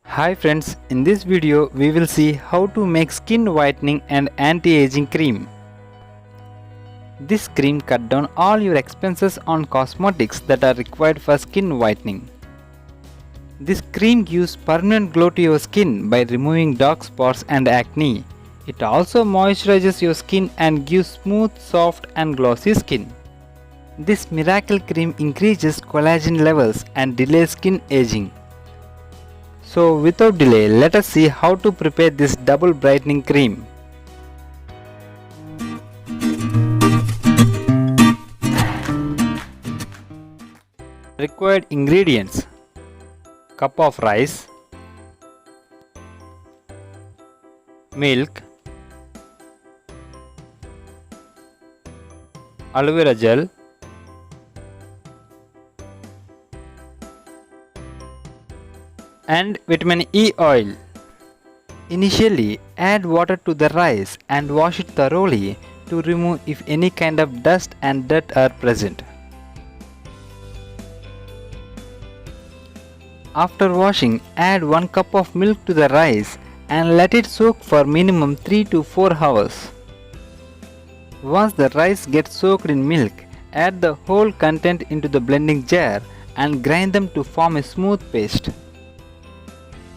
Hi friends, in this video we will see how to make skin whitening and anti-aging cream. This cream cut down all your expenses on cosmetics that are required for skin whitening. This cream gives permanent glow to your skin by removing dark spots and acne. It also moisturizes your skin and gives smooth, soft and glossy skin. This miracle cream increases collagen levels and delays skin aging. So without delay, let us see how to prepare this double brightening cream. Required ingredients: cup of rice, milk, aloevera gel, and vitamin E oil. Initially, add water to the rice and wash it thoroughly to remove if any kind of dust and dirt are present. After washing, add 1 cup of milk to the rice and let it soak for minimum 3 to 4 hours. Once the rice gets soaked in milk, add the whole content into the blending jar and grind them to form a smooth paste.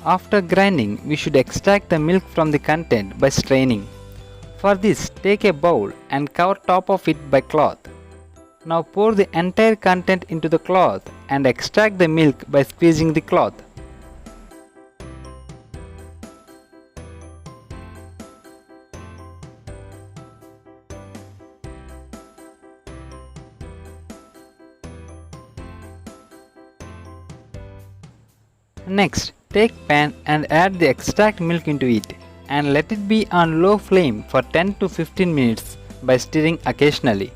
After grinding, we should extract the milk from the content by straining. For this, take a bowl and cover top of it by cloth. Now pour the entire content into the cloth and extract the milk by squeezing the cloth. Next, take pan and add the extract milk into it and let it be on low flame for 10 to 15 minutes by stirring occasionally.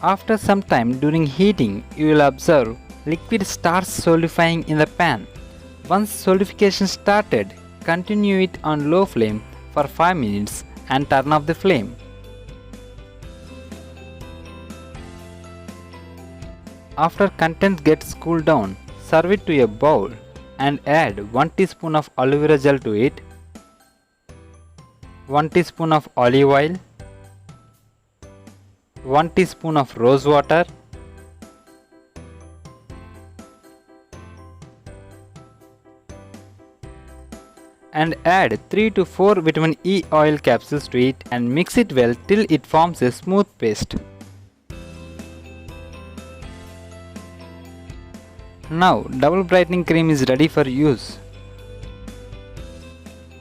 After some time during heating, you will observe liquid starts solidifying in the pan. Once solidification started, continue it on low flame for 5 minutes and turn off the flame. After content gets cooled down, serve it to a bowl and add 1 teaspoon of aloe vera gel to it, 1 teaspoon of olive oil, 1 teaspoon of rose water, and add 3 to 4 vitamin E oil capsules to it and mix it well till it forms a smooth paste. Now, double brightening cream is ready for use.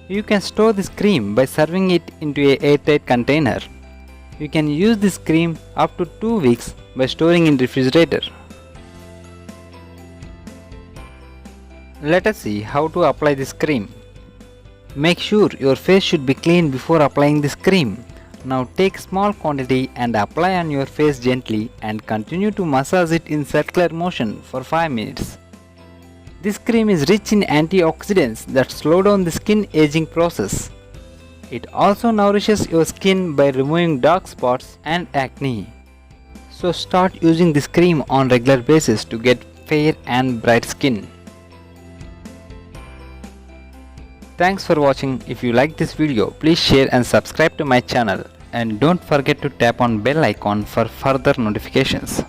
You can store this cream by serving it into an airtight container. You can use this cream up to 2 weeks by storing in refrigerator. Let us see how to apply this cream. Make sure your face should be clean before applying this cream. Now take small quantity and apply on your face gently and continue to massage it in circular motion for 5 minutes. This cream is rich in antioxidants that slow down the skin aging process. It also nourishes your skin by removing dark spots and acne. So start using this cream on regular basis to get fair and bright skin. Thanks for watching. If you like this video, please share and subscribe to my channel. And don't forget to tap on bell icon for further notifications.